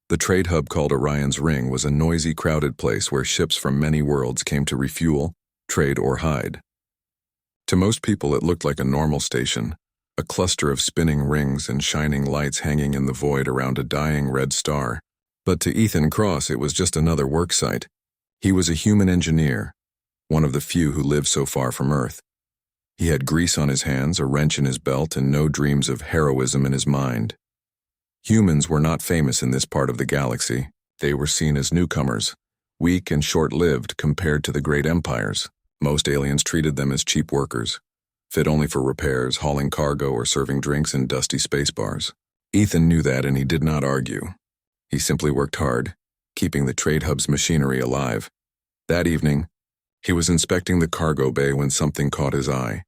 The trade hub called Orion's Ring was a noisy, crowded place where ships from many worlds came to refuel, trade, or hide. To most people, it looked like a normal station, a cluster of spinning rings and shining lights hanging in the void around a dying red star. But to Ethan Cross, it was just another work site. He was a human engineer, one of the few who lived so far from Earth. He had grease on his hands, a wrench in his belt, and no dreams of heroism in his mind. Humans were not famous in this part of the galaxy. They were seen as newcomers, weak and short-lived compared to the great empires. Most aliens treated them as cheap workers, fit only for repairs, hauling cargo, or serving drinks in dusty space bars. Ethan knew that, and he did not argue. He simply worked hard, keeping the trade hub's machinery alive. That evening, he was inspecting the cargo bay when something caught his eye.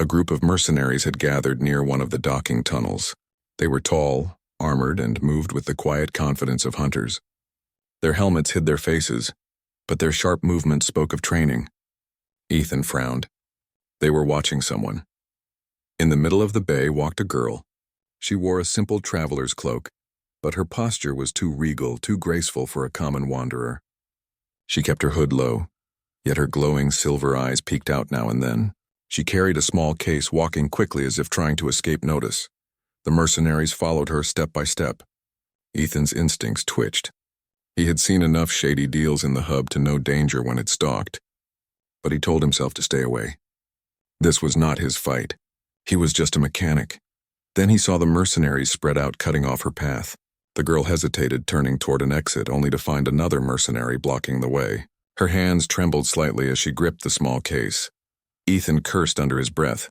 A group of mercenaries had gathered near one of the docking tunnels. They were tall, armored, and moved with the quiet confidence of hunters. Their helmets hid their faces, but their sharp movements spoke of training. Ethan frowned. They were watching someone. In the middle of the bay walked a girl. She wore a simple traveler's cloak, but her posture was too regal, too graceful for a common wanderer. She kept her hood low, yet her glowing silver eyes peeked out now and then. She carried a small case, walking quickly as if trying to escape notice. The mercenaries followed her step by step. Ethan's instincts twitched. He had seen enough shady deals in the hub to know danger when it stalked, but he told himself to stay away. This was not his fight. He was just a mechanic. Then he saw the mercenaries spread out, cutting off her path. The girl hesitated, turning toward an exit, only to find another mercenary blocking the way. Her hands trembled slightly as she gripped the small case. Ethan cursed under his breath.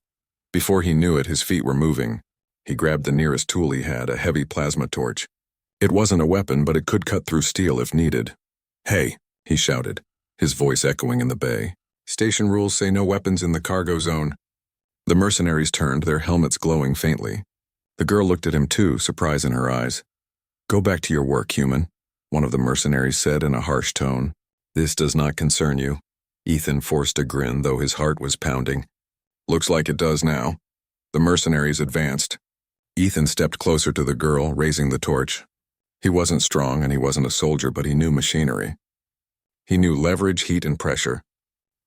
Before he knew it, his feet were moving. He grabbed the nearest tool he had, a heavy plasma torch. It wasn't a weapon, but it could cut through steel if needed. "Hey," he shouted, his voice echoing in the bay. "Station rules say no weapons in the cargo zone." The mercenaries turned, their helmets glowing faintly. The girl looked at him too, surprise in her eyes. "Go back to your work, human," one of the mercenaries said in a harsh tone. "This does not concern you." Ethan forced a grin, though his heart was pounding. "Looks like it does now." The mercenaries advanced. Ethan stepped closer to the girl, raising the torch. He wasn't strong and he wasn't a soldier, but he knew machinery. He knew leverage, heat, and pressure.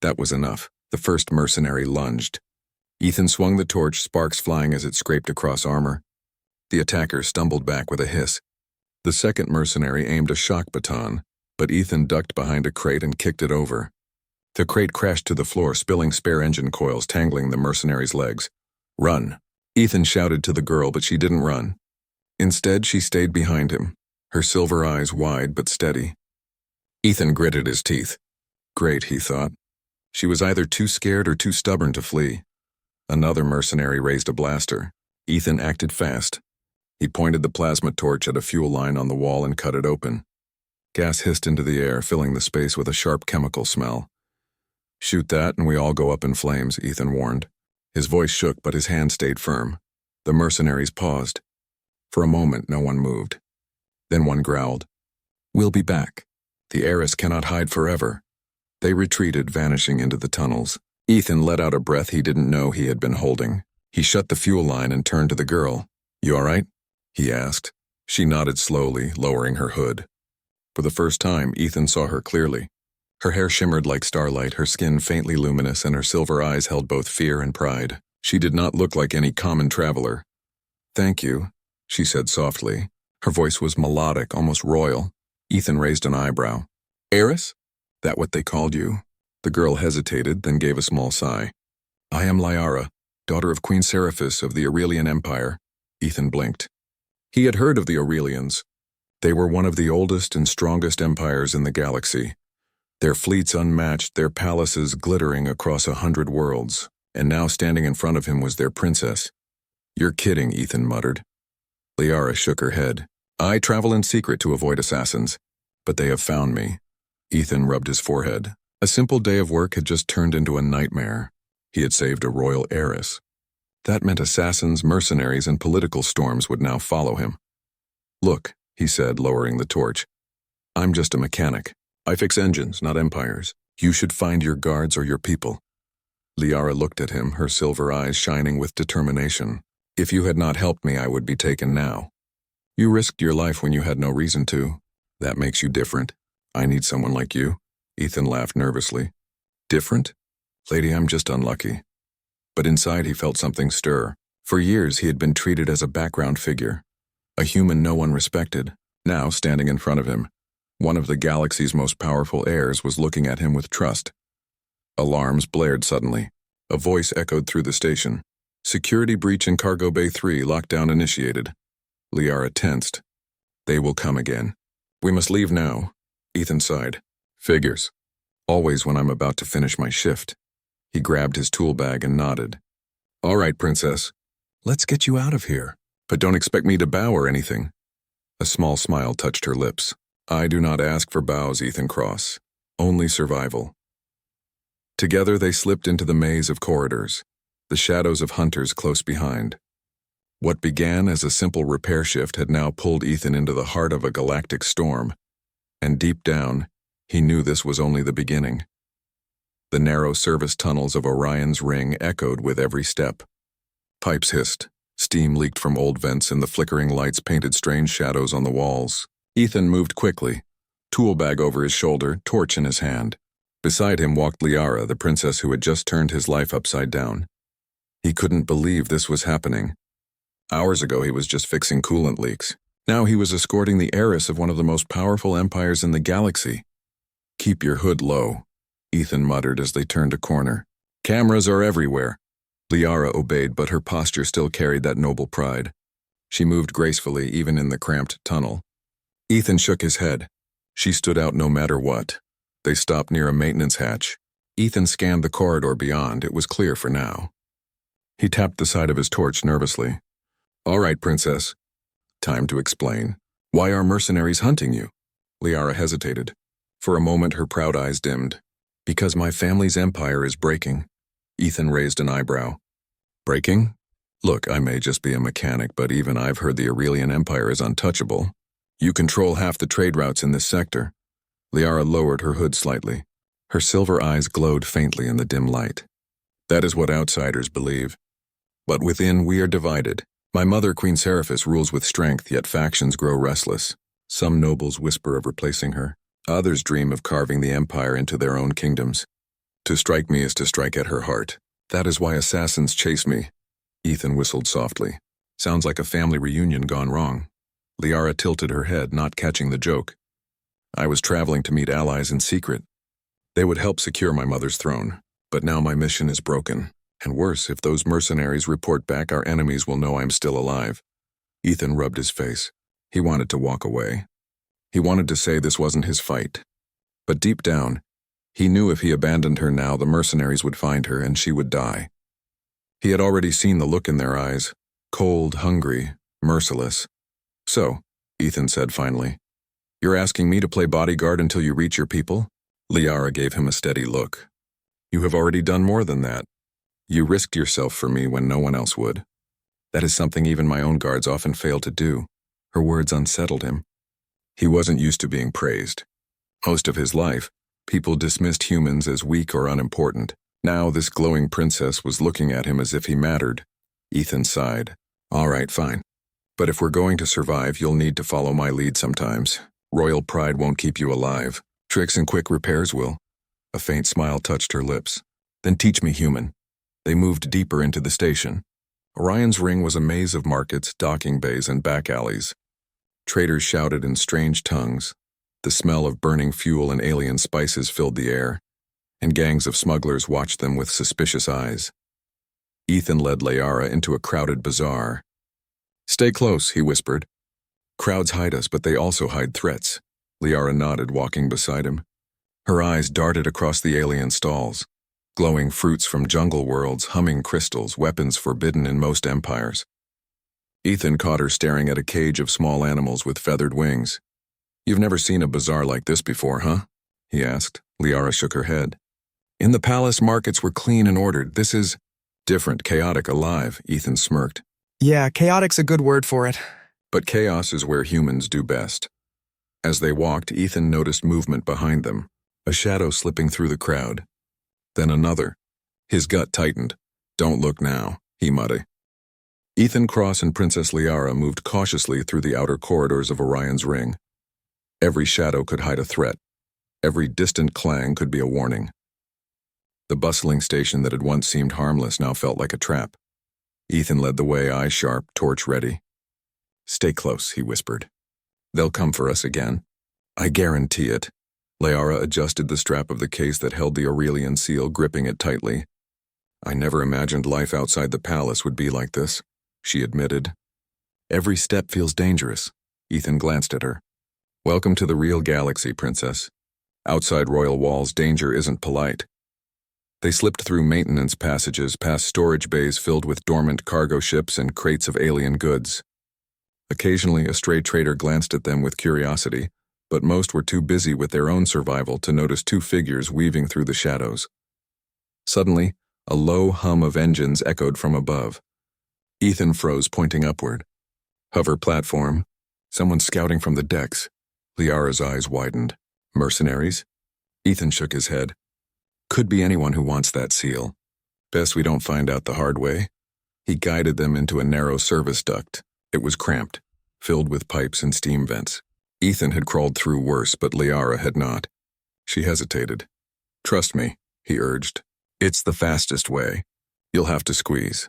That was enough. The first mercenary lunged. Ethan swung the torch, sparks flying as it scraped across armor. The attacker stumbled back with a hiss. The second mercenary aimed a shock baton, but Ethan ducked behind a crate and kicked it over. The crate crashed to the floor, spilling spare engine coils, tangling the mercenary's legs. "Run!" Ethan shouted to the girl, but she didn't run. Instead, she stayed behind him, her silver eyes wide but steady. Ethan gritted his teeth. Great, he thought. She was either too scared or too stubborn to flee. Another mercenary raised a blaster. Ethan acted fast. He pointed the plasma torch at a fuel line on the wall and cut it open. Gas hissed into the air, filling the space with a sharp chemical smell. "Shoot that and we all go up in flames," Ethan warned. His voice shook, but his hand stayed firm. The mercenaries paused. For a moment, no one moved. Then one growled, "We'll be back. The Heiress cannot hide forever." They retreated, vanishing into the tunnels. Ethan let out a breath he didn't know he had been holding. He shut the fuel line and turned to the girl. "You all right?" he asked. She nodded slowly, lowering her hood. For the first time, Ethan saw her clearly. Her hair shimmered like starlight, her skin faintly luminous, and her silver eyes held both fear and pride. She did not look like any common traveler. "Thank you," she said softly. Her voice was melodic, almost royal. Ethan raised an eyebrow. "Heiress? That what they called you?" The girl hesitated, then gave a small sigh. "I am Liara, daughter of Queen Seraphis of the Aurelian Empire." Ethan blinked. He had heard of the Aurelians. They were one of the oldest and strongest empires in the galaxy. Their fleets unmatched, their palaces glittering across 100 worlds, and now standing in front of him was their princess. "You're kidding," Ethan muttered. Liara shook her head. "I travel in secret to avoid assassins, but they have found me." Ethan rubbed his forehead. A simple day of work had just turned into a nightmare. He had saved a royal heiress. That meant assassins, mercenaries, and political storms would now follow him. "Look," he said, lowering the torch. "I'm just a mechanic. I fix engines, not empires. You should find your guards or your people." Liara looked at him, her silver eyes shining with determination. "If you had not helped me, I would be taken now." You risked your life when you had no reason to. That makes you different. I need someone like you. Ethan laughed nervously. Different? Lady, I'm just unlucky. But inside he felt something stir. For years he had been treated as a background figure, a human no one respected. Now, standing in front of him, one of the galaxy's most powerful heirs was looking at him with trust. Alarms blared suddenly. A voice echoed through the station. Security breach in Cargo Bay 3, lockdown initiated. Liara tensed. They will come again. We must leave now. Ethan sighed. Figures. Always when I'm about to finish my shift. He grabbed his tool bag and nodded. All right, Princess. Let's get you out of here. But don't expect me to bow or anything. A small smile touched her lips. I do not ask for bows, Ethan Cross. Only survival. Together they slipped into the maze of corridors, the shadows of hunters close behind. What began as a simple repair shift had now pulled Ethan into the heart of a galactic storm, and deep down, he knew this was only the beginning. The narrow service tunnels of Orion's ring echoed with every step. Pipes hissed, steam leaked from old vents, and the flickering lights painted strange shadows on the walls. Ethan moved quickly, tool bag over his shoulder, torch in his hand. Beside him walked Liara, the princess who had just turned his life upside down. He couldn't believe this was happening. Hours ago he was just fixing coolant leaks. Now he was escorting the heiress of one of the most powerful empires in the galaxy. Keep your hood low, Ethan muttered as they turned a corner. Cameras are everywhere. Liara obeyed, but her posture still carried that noble pride. She moved gracefully even in the cramped tunnel. Ethan shook his head. She stood out no matter what. They stopped near a maintenance hatch. Ethan scanned the corridor beyond. It was clear for now. He tapped the side of his torch nervously. All right, Princess. Time to explain. Why are mercenaries hunting you? Liara hesitated. For a moment her proud eyes dimmed. Because my family's empire is breaking. Ethan raised an eyebrow. Breaking? Look, I may just be a mechanic, but even I've heard the Aurelian Empire is untouchable. You control half the trade routes in this sector. Liara lowered her hood slightly. Her silver eyes glowed faintly in the dim light. That is what outsiders believe. But within we are divided. My mother, Queen Seraphis, rules with strength, yet factions grow restless. Some nobles whisper of replacing her. Others dream of carving the empire into their own kingdoms. To strike me is to strike at her heart. That is why assassins chase me. Ethan whistled softly. Sounds like a family reunion gone wrong. Liara tilted her head, not catching the joke. I was traveling to meet allies in secret. They would help secure my mother's throne. But now my mission is broken. And worse, if those mercenaries report back, our enemies will know I'm still alive. Ethan rubbed his face. He wanted to walk away. He wanted to say this wasn't his fight. But deep down, he knew if he abandoned her now, the mercenaries would find her and she would die. He had already seen the look in their eyes. Cold, hungry, merciless. So, Ethan said finally, you're asking me to play bodyguard until you reach your people? Liara gave him a steady look. You have already done more than that. You risked yourself for me when no one else would. That is something even my own guards often fail to do. Her words unsettled him. He wasn't used to being praised. Most of his life, people dismissed humans as weak or unimportant. Now this glowing princess was looking at him as if he mattered. Ethan sighed. All right, fine. But if we're going to survive, you'll need to follow my lead sometimes. Royal pride won't keep you alive. Tricks and quick repairs will. A faint smile touched her lips. Then teach me human. They moved deeper into the station. Orion's ring was a maze of markets, docking bays, and back alleys. Traders shouted in strange tongues. The smell of burning fuel and alien spices filled the air, and gangs of smugglers watched them with suspicious eyes. Ethan led Liara into a crowded bazaar. Stay close, he whispered. Crowds hide us, but they also hide threats. Liara nodded, walking beside him. Her eyes darted across the alien stalls. Glowing fruits from jungle worlds, humming crystals, weapons forbidden in most empires. Ethan caught her staring at a cage of small animals with feathered wings. You've never seen a bazaar like this before, huh? He asked. Liara shook her head. In the palace, markets were clean and ordered. This is different, chaotic, alive, Ethan smirked. Yeah, chaotic's a good word for it. But chaos is where humans do best. As they walked, Ethan noticed movement behind them, a shadow slipping through the crowd. Then another. His gut tightened. Don't look now, he muttered. Ethan Cross and Princess Liara moved cautiously through the outer corridors of Orion's ring. Every shadow could hide a threat. Every distant clang could be a warning. The bustling station that had once seemed harmless now felt like a trap. Ethan led the way, eye sharp, torch ready. "Stay close," he whispered. "They'll come for us again. I guarantee it." Liara adjusted the strap of the case that held the Aurelian seal, gripping it tightly. "I never imagined life outside the palace would be like this," she admitted. "Every step feels dangerous." Ethan glanced at her. "Welcome to the real galaxy, Princess. Outside royal walls, danger isn't polite." They slipped through maintenance passages, past storage bays filled with dormant cargo ships and crates of alien goods. Occasionally, a stray trader glanced at them with curiosity, but most were too busy with their own survival to notice two figures weaving through the shadows. Suddenly, a low hum of engines echoed from above. Ethan froze, pointing upward. Hover platform. Someone scouting from the decks. Liara's eyes widened. Mercenaries? Ethan shook his head. Could be anyone who wants that seal. Best we don't find out the hard way. He guided them into a narrow service duct. It was cramped, filled with pipes and steam vents. Ethan had crawled through worse, but Liara had not. She hesitated. "Trust me," he urged. "It's the fastest way. You'll have to squeeze."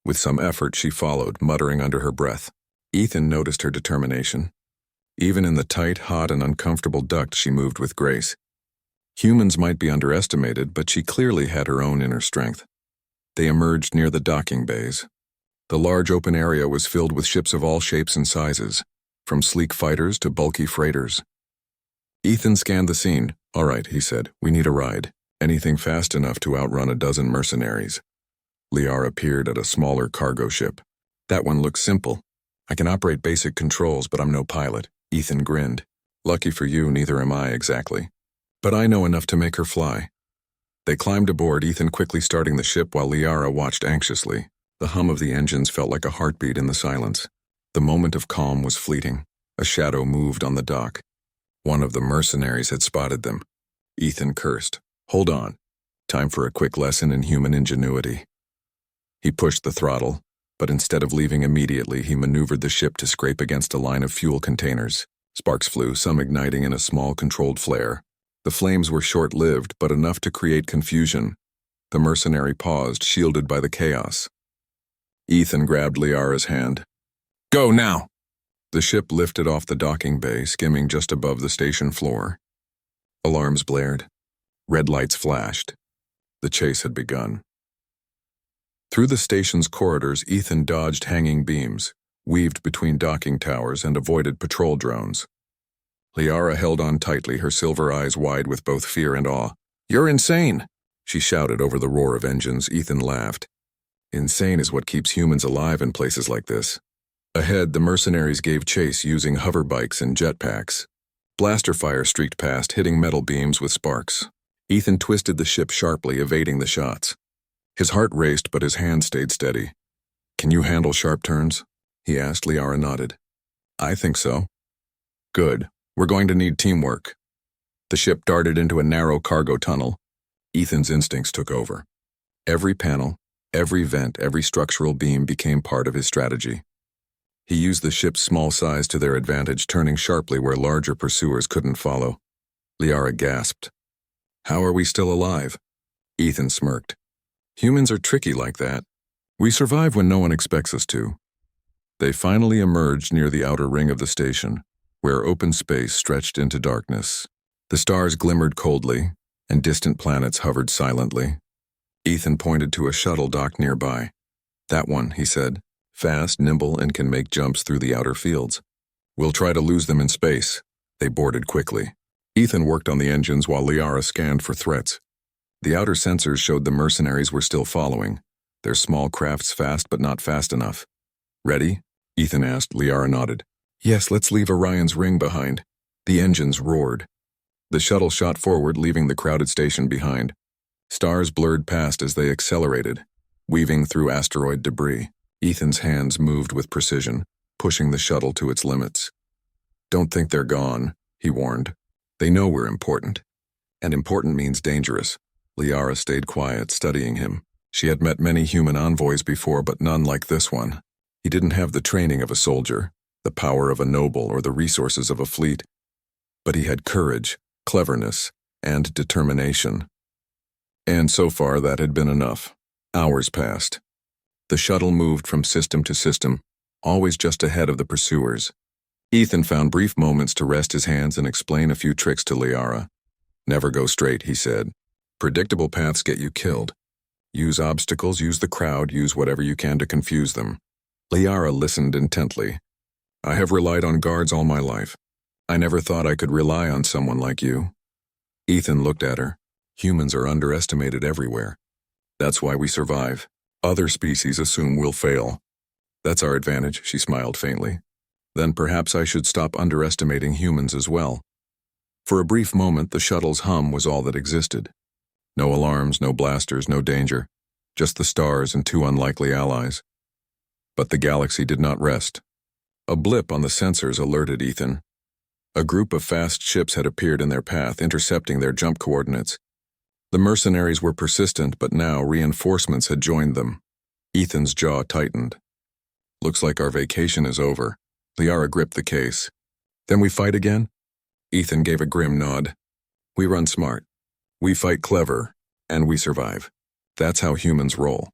With some effort, she followed, muttering under her breath. Ethan noticed her determination. Even in the tight, hot, and uncomfortable duct, she moved with grace. Humans might be underestimated, but she clearly had her own inner strength. They emerged near the docking bays. The large open area was filled with ships of all shapes and sizes, from sleek fighters to bulky freighters. Ethan scanned the scene. "All right," he said, "we need a ride. Anything fast enough to outrun a dozen mercenaries." Liara appeared at a smaller cargo ship. "That one looks simple. I can operate basic controls, but I'm no pilot." Ethan grinned. "Lucky for you, neither am I exactly. But I know enough to make her fly." They climbed aboard, Ethan quickly starting the ship while Liara watched anxiously. The hum of the engines felt like a heartbeat in the silence. The moment of calm was fleeting. A shadow moved on the dock. One of the mercenaries had spotted them. Ethan cursed. "Hold on. Time for a quick lesson in human ingenuity." He pushed the throttle, but instead of leaving immediately, he maneuvered the ship to scrape against a line of fuel containers. Sparks flew, some igniting in a small controlled flare. The flames were short-lived, but enough to create confusion. The mercenary paused, shielded by the chaos. Ethan grabbed Liara's hand. "Go now!" The ship lifted off the docking bay, skimming just above the station floor. Alarms blared. Red lights flashed. The chase had begun. Through the station's corridors, Ethan dodged hanging beams, weaved between docking towers, and avoided patrol drones. Liara held on tightly, her silver eyes wide with both fear and awe. "You're insane!" she shouted over the roar of engines. Ethan laughed. "Insane is what keeps humans alive in places like this." Ahead, the mercenaries gave chase using hover bikes and jetpacks. Blaster fire streaked past, hitting metal beams with sparks. Ethan twisted the ship sharply, evading the shots. His heart raced, but his hand stayed steady. "Can you handle sharp turns?" he asked. Liara nodded. "I think so." "Good. We're going to need teamwork." The ship darted into a narrow cargo tunnel. Ethan's instincts took over. Every panel, every vent, every structural beam became part of his strategy. He used the ship's small size to their advantage, turning sharply where larger pursuers couldn't follow. Liara gasped. "How are we still alive?" Ethan smirked. "Humans are tricky like that. We survive when no one expects us to." They finally emerged near the outer ring of the station, where open space stretched into darkness. The stars glimmered coldly, and distant planets hovered silently. Ethan pointed to a shuttle docked nearby. "That one," he said. "Fast, nimble, and can make jumps through the outer fields. We'll try to lose them in space." They boarded quickly. Ethan worked on the engines while Liara scanned for threats. The outer sensors showed the mercenaries were still following, their small crafts fast but not fast enough. "Ready?" Ethan asked. Liara nodded. "Yes, let's leave Orion's ring behind." The engines roared. The shuttle shot forward, leaving the crowded station behind. Stars blurred past as they accelerated, weaving through asteroid debris. Ethan's hands moved with precision, pushing the shuttle to its limits. "Don't think they're gone," he warned. "They know we're important. And important means dangerous." Liara stayed quiet, studying him. She had met many human envoys before, but none like this one. He didn't have the training of a soldier, the power of a noble, or the resources of a fleet, but he had courage, cleverness, and determination. And so far that had been enough. Hours passed. The shuttle moved from system to system, always just ahead of the pursuers. Ethan found brief moments to rest his hands and explain a few tricks to Liara. Never go straight, he said. Predictable paths get you killed. Use obstacles, use the crowd, use whatever you can to confuse them. Liara listened intently. I have relied on guards all my life. I never thought I could rely on someone like you. Ethan looked at her. Humans are underestimated everywhere. That's why we survive. Other species assume we'll fail. That's our advantage, she smiled faintly. Then perhaps I should stop underestimating humans as well. For a brief moment, the shuttle's hum was all that existed. No alarms, no blasters, no danger. Just the stars and two unlikely allies. But the galaxy did not rest. A blip on the sensors alerted Ethan. A group of fast ships had appeared in their path, intercepting their jump coordinates. The mercenaries were persistent, but now reinforcements had joined them. Ethan's jaw tightened. Looks like our vacation is over. Liara gripped the case. Then we fight again? Ethan gave a grim nod. We run smart. We fight clever, and we survive. That's how humans roll.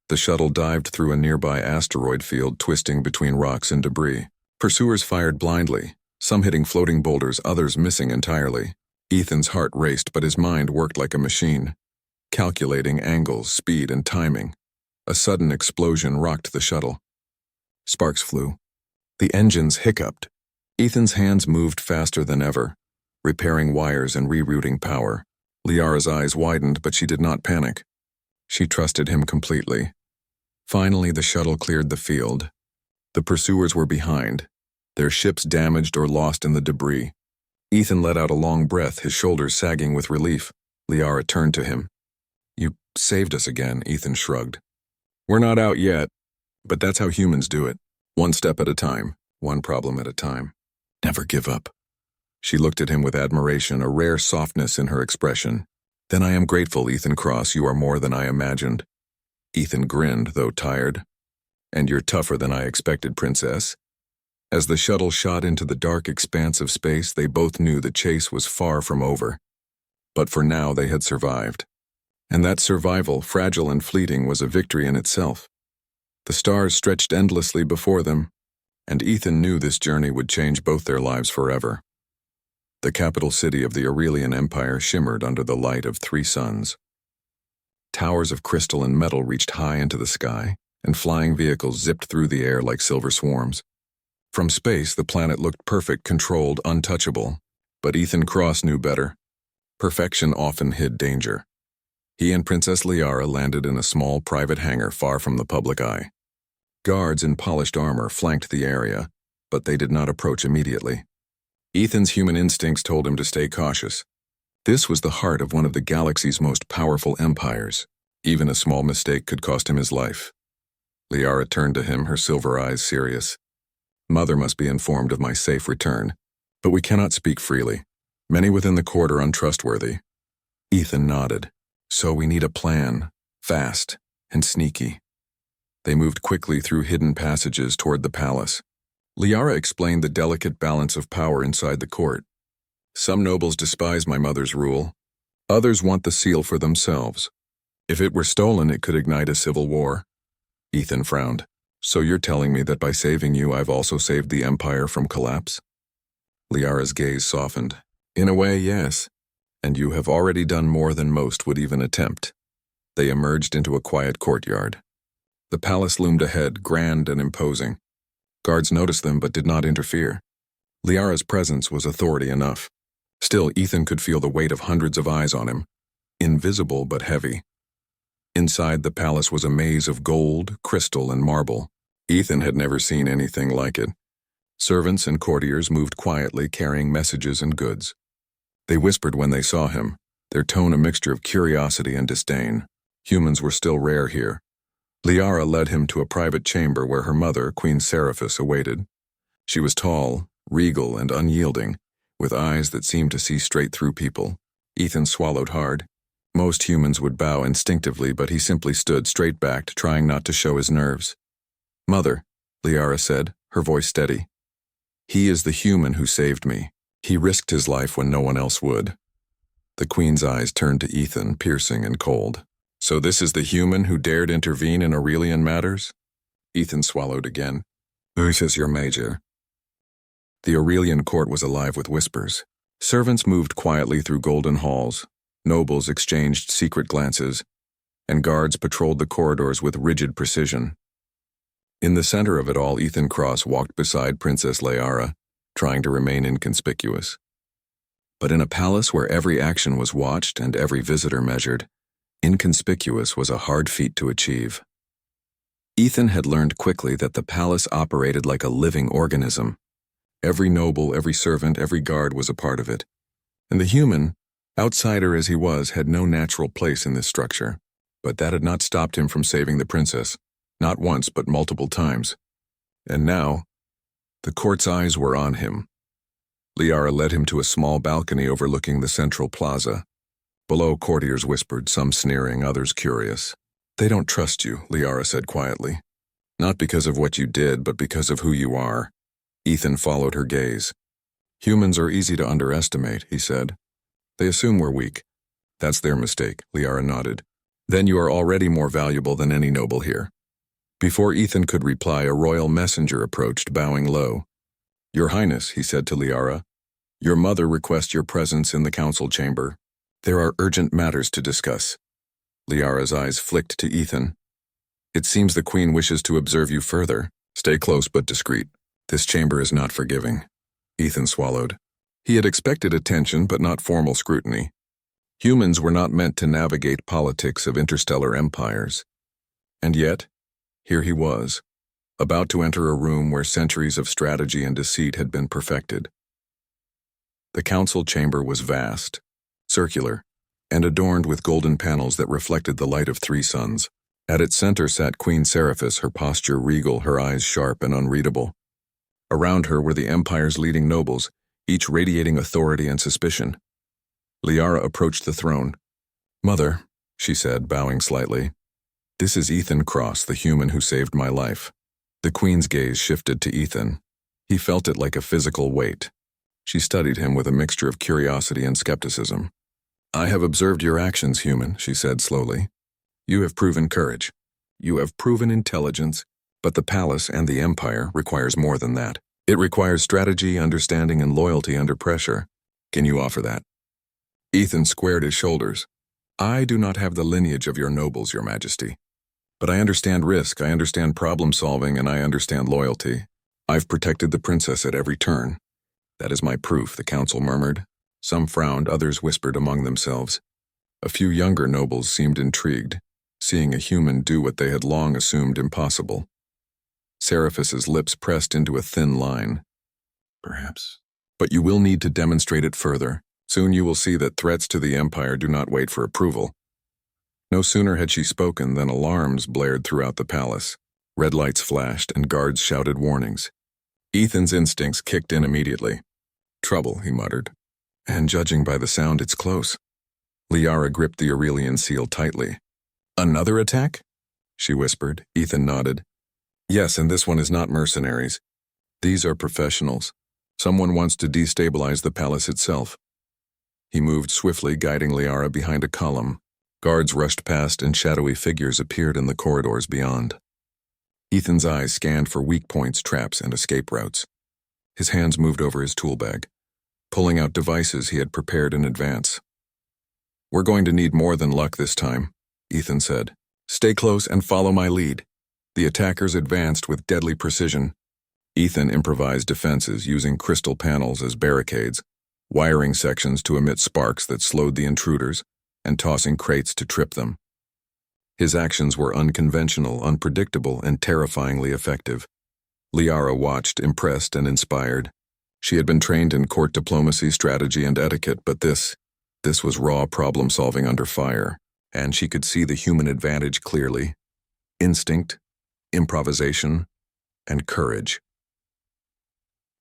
The shuttle dived through a nearby asteroid field, twisting between rocks and debris. Pursuers fired blindly, some hitting floating boulders, others missing entirely. Ethan's heart raced, but his mind worked like a machine, calculating angles, speed, and timing. A sudden explosion rocked the shuttle. Sparks flew. The engines hiccuped. Ethan's hands moved faster than ever, repairing wires and rerouting power. Liara's eyes widened, but she did not panic. She trusted him completely. Finally, the shuttle cleared the field. The pursuers were behind, their ships damaged or lost in the debris. Ethan let out a long breath, his shoulders sagging with relief. Liara turned to him. You saved us again, Ethan shrugged. We're not out yet, but that's how humans do it. One step at a time, one problem at a time. Never give up. She looked at him with admiration, a rare softness in her expression. Then I am grateful, Ethan Cross, you are more than I imagined. Ethan grinned, though tired. And you're tougher than I expected, Princess. As the shuttle shot into the dark expanse of space, they both knew the chase was far from over. But for now, they had survived. And that survival, fragile and fleeting, was a victory in itself. The stars stretched endlessly before them, and Ethan knew this journey would change both their lives forever. The capital city of the Aurelian Empire shimmered under the light of 3 suns. Towers of crystal and metal reached high into the sky, and flying vehicles zipped through the air like silver swarms. From space, the planet looked perfect, controlled, untouchable. But Ethan Cross knew better. Perfection often hid danger. He and Princess Liara landed in a small private hangar far from the public eye. Guards in polished armor flanked the area, but they did not approach immediately. Ethan's human instincts told him to stay cautious. This was the heart of one of the galaxy's most powerful empires. Even a small mistake could cost him his life. Liara turned to him, her silver eyes serious. Mother must be informed of my safe return, but we cannot speak freely. Many within the court are untrustworthy. Ethan nodded. So we need a plan, fast and sneaky. They moved quickly through hidden passages toward the palace. Liara explained the delicate balance of power inside the court. Some nobles despise my mother's rule. Others want the seal for themselves. If it were stolen, it could ignite a civil war. Ethan frowned. So you're telling me that by saving you, I've also saved the empire from collapse? Liara's gaze softened. In a way, yes. And you have already done more than most would even attempt. They emerged into a quiet courtyard. The palace loomed ahead, grand and imposing. Guards noticed them but did not interfere. Liara's presence was authority enough. Still, Ethan could feel the weight of hundreds of eyes on him. Invisible but heavy. Inside the palace was a maze of gold, crystal, and marble. Ethan had never seen anything like it. Servants and courtiers moved quietly, carrying messages and goods. They whispered when they saw him, their tone a mixture of curiosity and disdain. Humans were still rare here. Liara led him to a private chamber where her mother, Queen Seraphis, awaited. She was tall, regal, and unyielding, with eyes that seemed to see straight through people. Ethan swallowed hard. Most humans would bow instinctively, but he simply stood straight-backed, trying not to show his nerves. Mother, Liara said, her voice steady. He is the human who saved me. He risked his life when no one else would. The Queen's eyes turned to Ethan, piercing and cold. So this is the human who dared intervene in Aurelian matters? Ethan swallowed again. Who's your major? The Aurelian court was alive with whispers. Servants moved quietly through golden halls, nobles exchanged secret glances, and guards patrolled the corridors with rigid precision. In the center of it all, Ethan Cross walked beside Princess Liara, trying to remain inconspicuous. But in a palace where every action was watched and every visitor measured, inconspicuous was a hard feat to achieve. Ethan had learned quickly that the palace operated like a living organism. Every noble, every servant, every guard was a part of it. And the human, outsider as he was, had no natural place in this structure. But that had not stopped him from saving the princess. Not once, but multiple times. And now, the court's eyes were on him. Liara led him to a small balcony overlooking the central plaza. Below, courtiers whispered, some sneering, others curious. They don't trust you, Liara said quietly. Not because of what you did, but because of who you are. Ethan followed her gaze. Humans are easy to underestimate, he said. They assume we're weak. That's their mistake, Liara nodded. Then you are already more valuable than any noble here. Before Ethan could reply, a royal messenger approached, bowing low. Your Highness, he said to Liara, your mother requests your presence in the council chamber. There are urgent matters to discuss. Liara's eyes flicked to Ethan. It seems the Queen wishes to observe you further. Stay close but discreet. This chamber is not forgiving. Ethan swallowed. He had expected attention but not formal scrutiny. Humans were not meant to navigate politics of interstellar empires. And yet, here he was, about to enter a room where centuries of strategy and deceit had been perfected. The council chamber was vast, circular, and adorned with golden panels that reflected the light of 3 suns. At its center sat Queen Seraphis, her posture regal, her eyes sharp and unreadable. Around her were the empire's leading nobles, each radiating authority and suspicion. Liara approached the throne. Mother, she said, bowing slightly. This is Ethan Cross, the human who saved my life. The Queen's gaze shifted to Ethan. He felt it like a physical weight. She studied him with a mixture of curiosity and skepticism. I have observed your actions, human, she said slowly. You have proven courage. You have proven intelligence, but the palace and the empire requires more than that. It requires strategy, understanding, and loyalty under pressure. Can you offer that? Ethan squared his shoulders. I do not have the lineage of your nobles, your majesty. But I understand risk, I understand problem-solving, and I understand loyalty. I've protected the princess at every turn. That is my proof, the council murmured. Some frowned, others whispered among themselves. A few younger nobles seemed intrigued, seeing a human do what they had long assumed impossible. Seraphis's lips pressed into a thin line. Perhaps. But you will need to demonstrate it further. Soon you will see that threats to the empire do not wait for approval. No sooner had she spoken than alarms blared throughout the palace. Red lights flashed and guards shouted warnings. Ethan's instincts kicked in immediately. Trouble, he muttered. And judging by the sound, it's close. Liara gripped the Aurelian seal tightly. Another attack? She whispered. Ethan nodded. Yes, and this one is not mercenaries. These are professionals. Someone wants to destabilize the palace itself. He moved swiftly, guiding Liara behind a column. Guards rushed past and shadowy figures appeared in the corridors beyond. Ethan's eyes scanned for weak points, traps, and escape routes. His hands moved over his tool bag, pulling out devices he had prepared in advance. We're going to need more than luck this time, Ethan said. Stay close and follow my lead. The attackers advanced with deadly precision. Ethan improvised defenses using crystal panels as barricades, wiring sections to emit sparks that slowed the intruders, and tossing crates to trip them. His actions were unconventional, unpredictable, and terrifyingly effective. Liara watched, impressed and inspired. She had been trained in court diplomacy, strategy, and etiquette, but this was raw problem-solving under fire, and she could see the human advantage clearly. Instinct, improvisation, and courage.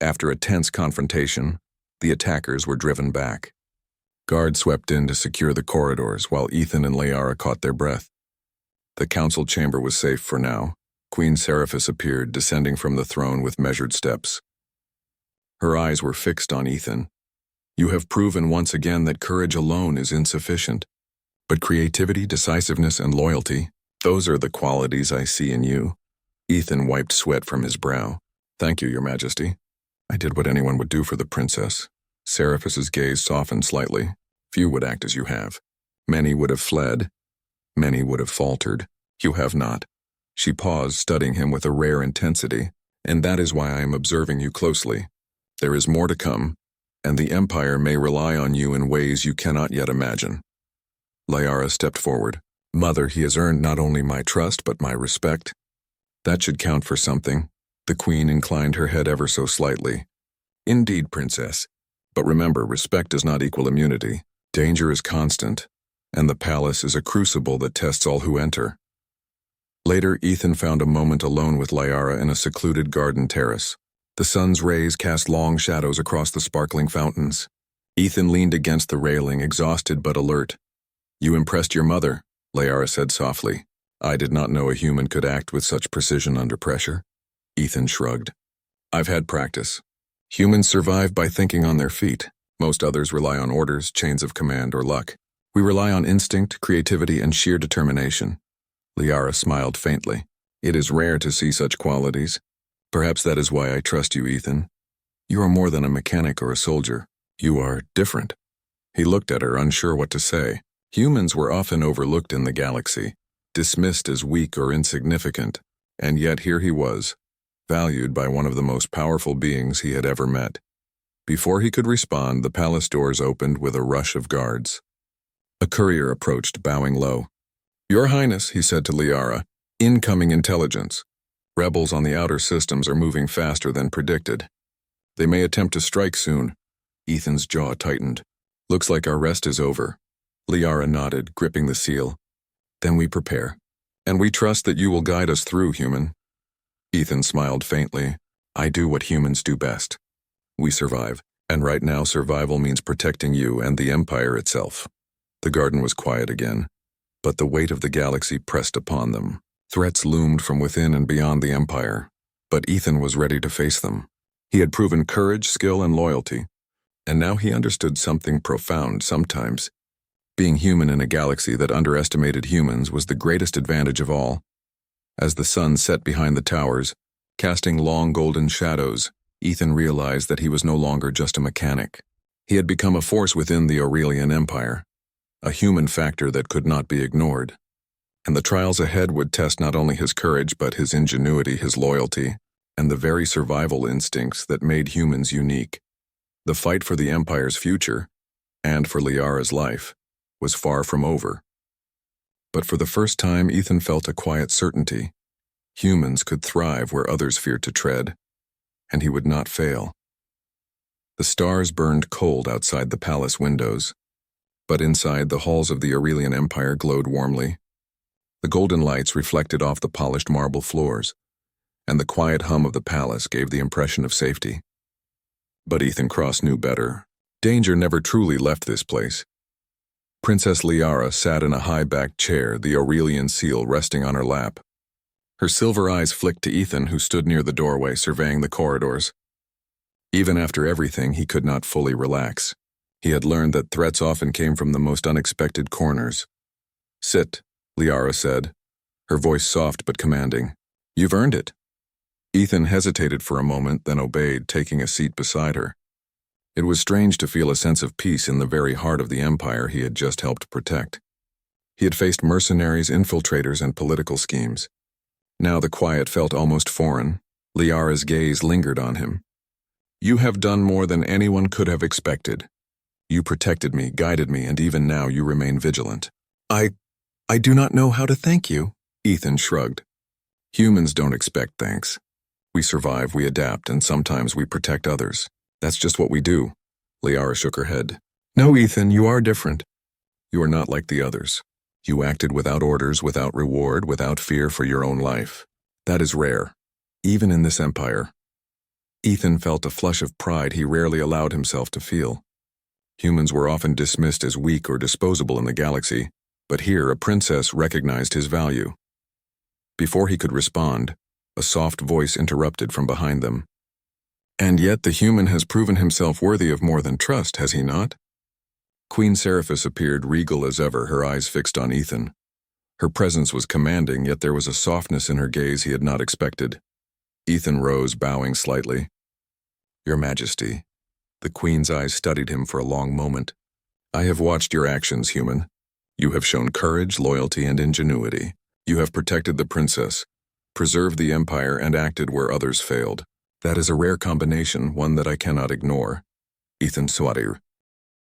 After a tense confrontation, the attackers were driven back. Guards swept in to secure the corridors while Ethan and Liara caught their breath. The council chamber was safe for now, Queen Seraphis appeared, descending from the throne with measured steps. Her eyes were fixed on Ethan. You have proven once again that courage alone is insufficient. But creativity, decisiveness, and loyalty, those are the qualities I see in you. Ethan wiped sweat from his brow. Thank you, Your Majesty. I did what anyone would do for the princess. Seraphis's gaze softened slightly. Few would act as you have. Many would have fled. Many would have faltered. You have not. She paused, studying him with a rare intensity, and that is why I am observing you closely. There is more to come, and the Empire may rely on you in ways you cannot yet imagine. Liara stepped forward. Mother, he has earned not only my trust but my respect. That should count for something. The Queen inclined her head ever so slightly. Indeed, Princess. But remember, respect does not equal immunity. Danger is constant, and the palace is a crucible that tests all who enter. Later, Ethan found a moment alone with Liara in a secluded garden terrace. The sun's rays cast long shadows across the sparkling fountains. Ethan leaned against the railing, exhausted but alert. You impressed your mother, Liara said softly. I did not know a human could act with such precision under pressure. Ethan shrugged. I've had practice. Humans survive by thinking on their feet. Most others rely on orders, chains of command, or luck. We rely on instinct, creativity, and sheer determination. Liara smiled faintly. It is rare to see such qualities. Perhaps that is why I trust you, Ethan. You are more than a mechanic or a soldier. You are different. He looked at her, unsure what to say. Humans were often overlooked in the galaxy, dismissed as weak or insignificant, and yet here he was, valued by one of the most powerful beings he had ever met. Before he could respond, the palace doors opened with a rush of guards. A courier approached, bowing low. Your Highness, he said to Liara, incoming intelligence. Rebels on the outer systems are moving faster than predicted. They may attempt to strike soon. Ethan's jaw tightened. Looks like our rest is over. Liara nodded, gripping the seal. Then we prepare. And we trust that you will guide us through, human. Ethan smiled faintly. I do what humans do best. We survive, and right now survival means protecting you and the Empire itself. The garden was quiet again, but the weight of the galaxy pressed upon them. Threats loomed from within and beyond the Empire, but Ethan was ready to face them. He had proven courage, skill, and loyalty, and now he understood something profound. Sometimes, being human in a galaxy that underestimated humans was the greatest advantage of all. As the sun set behind the towers, casting long golden shadows, Ethan realized that he was no longer just a mechanic. He had become a force within the Aurelian Empire, a human factor that could not be ignored. And the trials ahead would test not only his courage but his ingenuity, his loyalty, and the very survival instincts that made humans unique. The fight for the Empire's future, and for Liara's life, was far from over. But for the first time, Ethan felt a quiet certainty. Humans could thrive where others feared to tread, and he would not fail. The stars burned cold outside the palace windows, but inside the halls of the Aurelian Empire glowed warmly. The golden lights reflected off the polished marble floors, and the quiet hum of the palace gave the impression of safety. But Ethan Cross knew better. Danger never truly left this place. Princess Liara sat in a high-backed chair, the Aurelian seal resting on her lap. Her silver eyes flicked to Ethan, who stood near the doorway, surveying the corridors. Even after everything, he could not fully relax. He had learned that threats often came from the most unexpected corners. Sit, Liara said, her voice soft but commanding. You've earned it. Ethan hesitated for a moment, then obeyed, taking a seat beside her. It was strange to feel a sense of peace in the very heart of the empire he had just helped protect. He had faced mercenaries, infiltrators, and political schemes. Now the quiet felt almost foreign. Liara's gaze lingered on him. You have done more than anyone could have expected. You protected me, guided me, and even now you remain vigilant. I do not know how to thank you, Ethan shrugged. Humans don't expect thanks. We survive, we adapt, and sometimes we protect others. That's just what we do. Liara shook her head. No, Ethan, you are different. You are not like the others. You acted without orders, without reward, without fear for your own life. That is rare, even in this empire. Ethan felt a flush of pride he rarely allowed himself to feel. Humans were often dismissed as weak or disposable in the galaxy, but here a princess recognized his value. Before he could respond, a soft voice interrupted from behind them. "And yet the human has proven himself worthy of more than trust, has he not?" Queen Seraphis appeared regal as ever, her eyes fixed on Ethan. Her presence was commanding, yet there was a softness in her gaze he had not expected. Ethan rose, bowing slightly. "Your Majesty." The Queen's eyes studied him for a long moment. "I have watched your actions, human. You have shown courage, loyalty, and ingenuity. You have protected the princess, preserved the empire, and acted where others failed. That is a rare combination, one that I cannot ignore." Ethan Swadir.